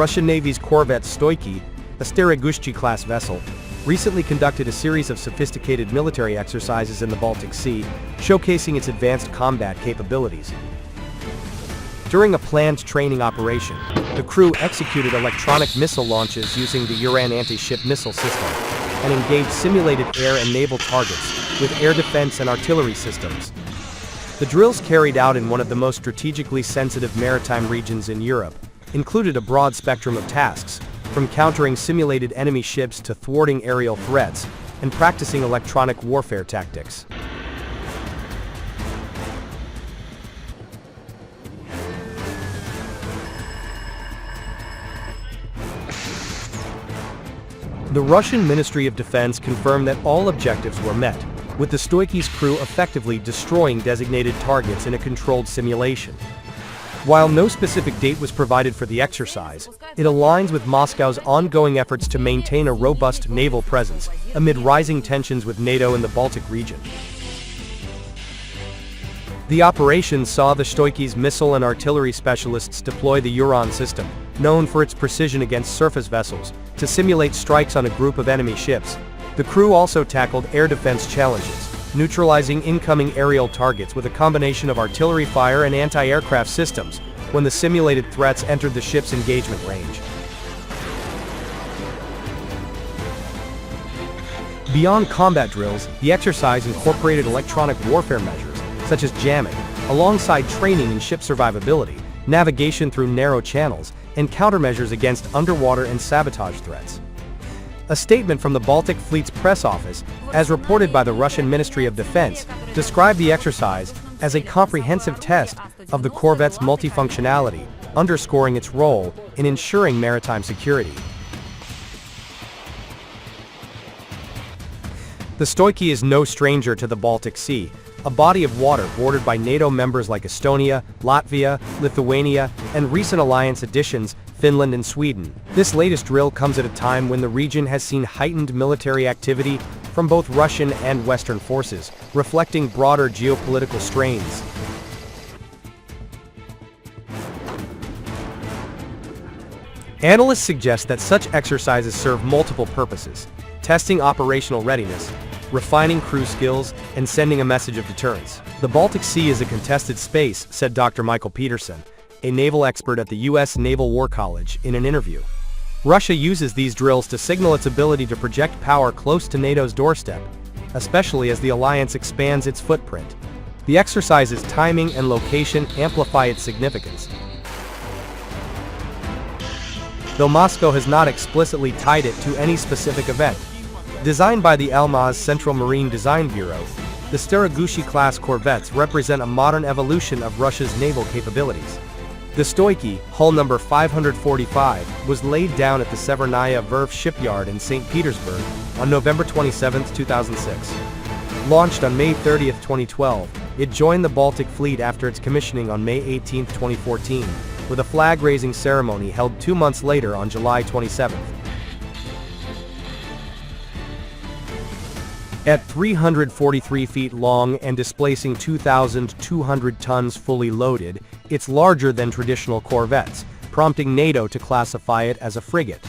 Russian Navy's Corvette Stoyki, a Stoyki-class vessel, recently conducted a series of sophisticated military exercises in the Baltic Sea, showcasing its advanced combat capabilities. During a planned training operation, the crew executed electronic missile launches using the Uran anti-ship missile system and engaged simulated air and naval targets with air defense and artillery systems. The drills, carried out in one of the most strategically sensitive maritime regions in Europe, included a broad spectrum of tasks, from countering simulated enemy ships to thwarting aerial threats and practicing electronic warfare tactics. The Russian Ministry of Defense confirmed that all objectives were met, with the Stoyki's crew effectively destroying designated targets in a controlled simulation. While no specific date was provided for the exercise, it aligns with Moscow's ongoing efforts to maintain a robust naval presence amid rising tensions with NATO in the Baltic region. The operation saw the Stoyki's missile and artillery specialists deploy the Uran system, known for its precision against surface vessels, to simulate strikes on a group of enemy ships. The crew also tackled air defense challenges, neutralizing incoming aerial targets with a combination of artillery fire and anti-aircraft systems when the simulated threats entered the ship's engagement range. Beyond combat drills, the exercise incorporated electronic warfare measures, such as jamming, alongside training in ship survivability, navigation through narrow channels, and countermeasures against underwater and sabotage threats. A statement from the Baltic Fleet's press office, as reported by the Russian Ministry of Defense, described the exercise as a comprehensive test of the Corvette's multifunctionality, underscoring its role in ensuring maritime security. The Stoyki is no stranger to the Baltic Sea, a body of water bordered by NATO members like Estonia, Latvia, Lithuania, and recent alliance additions, Finland and Sweden. This latest drill comes at a time when the region has seen heightened military activity from both Russian and Western forces, reflecting broader geopolitical strains. Analysts suggest that such exercises serve multiple purposes: testing operational readiness, refining crew skills, and sending a message of deterrence. The Baltic Sea is a contested space, said Dr. Michael Peterson, a naval expert at the U.S. Naval War College, in an interview. Russia uses these drills to signal its ability to project power close to NATO's doorstep, especially as the alliance expands its footprint. The exercise's timing and location amplify its significance. Though Moscow has not explicitly tied it to any specific event. Designed by the Almaz Central Marine Design Bureau, the Stoyki-class corvettes represent a modern evolution of Russia's naval capabilities. The Stoyki, hull number 545, was laid down at the Severnaya Verf shipyard in St. Petersburg on November 27, 2006. Launched on May 30, 2012, it joined the Baltic Fleet after its commissioning on May 18, 2014, with a flag-raising ceremony held 2 months later on July 27. At 343 feet long and displacing 2,200 tons fully loaded, it's larger than traditional corvettes, prompting NATO to classify it as a frigate.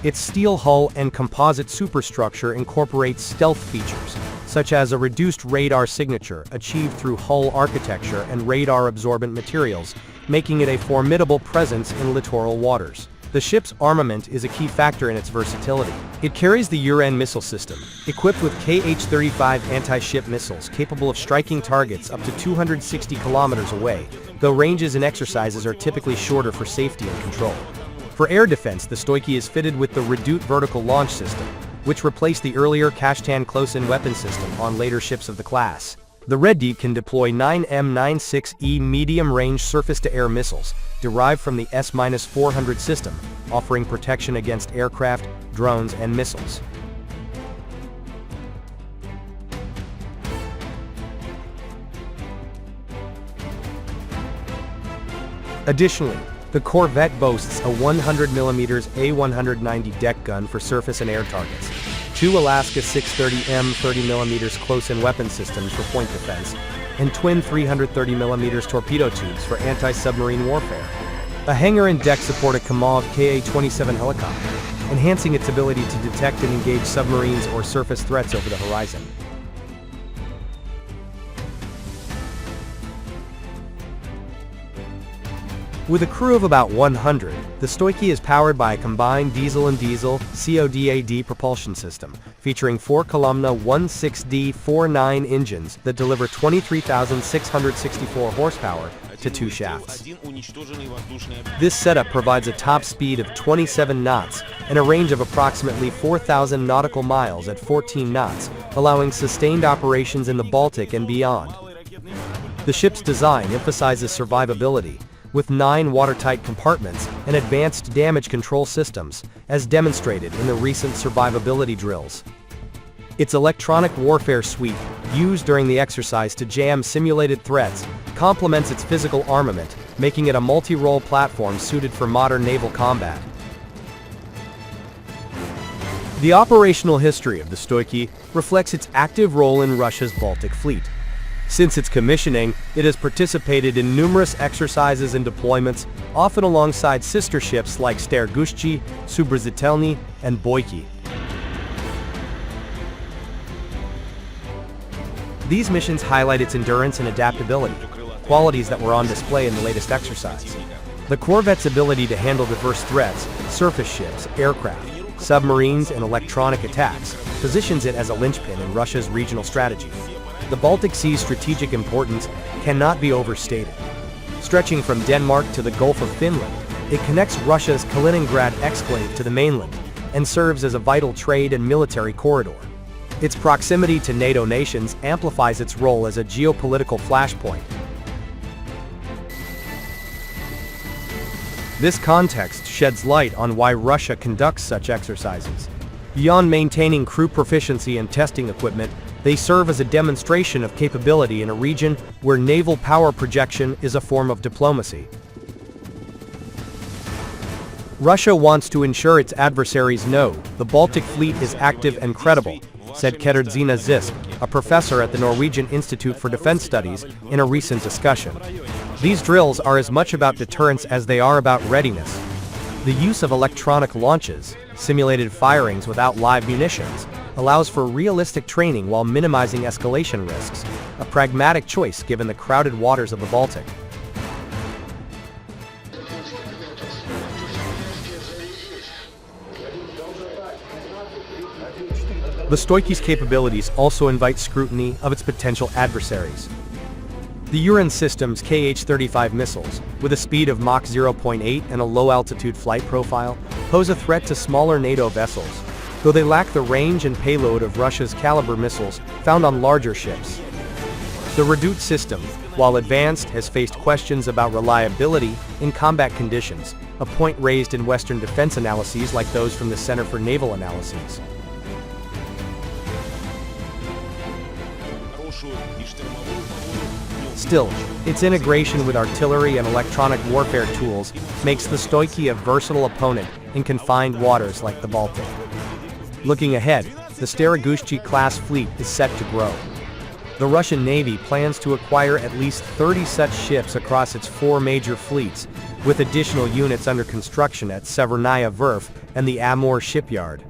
Its steel hull and composite superstructure incorporates stealth features, such as a reduced radar signature achieved through hull architecture and radar-absorbent materials, making it a formidable presence in littoral waters. The ship's armament is a key factor in its versatility. It carries the Uran missile system, equipped with Kh-35 anti-ship missiles capable of striking targets up to 260 kilometers away, though ranges in exercises are typically shorter for safety and control. For air defense, the Stoyki is fitted with the Redoute vertical launch system, which replaced the earlier Kashtan close-in weapon system on later ships of the class. The Redoute can deploy 9 M96E medium-range surface-to-air missiles, derived from the S-400 system, offering protection against aircraft, drones, and missiles. Additionally, the Corvette boasts a 100mm A190 deck gun for surface and air targets, 2 Alaska 630M 30mm close-in weapon systems for point defense, and twin 330mm torpedo tubes for anti-submarine warfare. A hangar and deck support a Kamov Ka-27 helicopter, enhancing its ability to detect and engage submarines or surface threats over the horizon. With a crew of about 100, the Stoyki is powered by a combined diesel and diesel CODAD propulsion system, featuring 4-column 16D49 engines that deliver 23,664 horsepower to 2 shafts. This setup provides a top speed of 27 knots and a range of approximately 4,000 nautical miles at 14 knots, allowing sustained operations in the Baltic and beyond. The ship's design emphasizes survivability, with 9 watertight compartments and advanced damage control systems, as demonstrated in the recent survivability drills. Its electronic warfare suite, used during the exercise to jam simulated threats, complements its physical armament, making it a multi-role platform suited for modern naval combat. The operational history of the Stoyki reflects its active role in Russia's Baltic fleet. Since its commissioning, it has participated in numerous exercises and deployments, often alongside sister ships like Stoyki, Submarines, and Stoyki. These missions highlight its endurance and adaptability, qualities that were on display in the latest exercise. The Corvette's ability to handle diverse threats, surface ships, aircraft, submarines, and electronic attacks, positions it as a linchpin in Russia's regional strategy. The Baltic Sea's strategic importance cannot be overstated. Stretching from Denmark to the Gulf of Finland, it connects Russia's Kaliningrad exclave to the mainland and serves as a vital trade and military corridor. Its proximity to NATO nations amplifies its role as a geopolitical flashpoint. This context sheds light on why Russia conducts such exercises. Beyond maintaining crew proficiency and testing equipment, they serve as a demonstration of capability in a region where naval power projection is a form of diplomacy. Russia wants to ensure its adversaries know the Baltic fleet is active and credible, said Katarzyna Zisk, a professor at the Norwegian Institute for Defense Studies, in a recent discussion. These drills are as much about deterrence as they are about readiness. The use of electronic launches, simulated firings without live munitions, allows for realistic training while minimizing escalation risks, a pragmatic choice given the crowded waters of the Baltic. The Stoyki's capabilities also invite scrutiny of its potential adversaries. The Uran system's Kh-35 missiles, with a speed of Mach 0.8 and a low-altitude flight profile, pose a threat to smaller NATO vessels, though they lack the range and payload of Russia's Kalibr missiles found on larger ships. The Redut system, while advanced, has faced questions about reliability in combat conditions, a point raised in Western defense analyses like those from the Center for Naval Analyses. Still, its integration with artillery and electronic warfare tools makes the Stoyki a versatile opponent in confined waters like the Baltic. Looking ahead, the Visby-class fleet is set to grow. The Russian Navy plans to acquire at least 30 such ships across its 4 major fleets, with additional units under construction at Severnaya Verf and the Amur shipyard.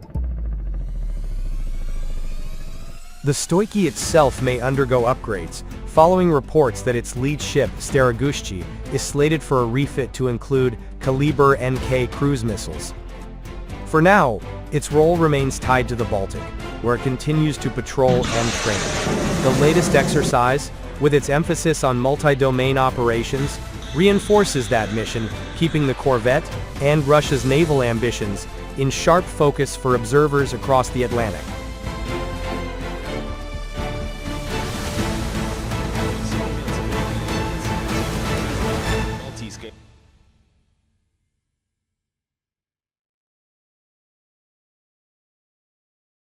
The Stoyki itself may undergo upgrades, following reports that its lead ship, Stoyki, is slated for a refit to include Kalibr NK cruise missiles. For now, its role remains tied to the Baltic, where it continues to patrol and train. The latest exercise, with its emphasis on multi-domain operations, reinforces that mission, keeping the Corvette and Russia's naval ambitions in sharp focus for observers across the Atlantic.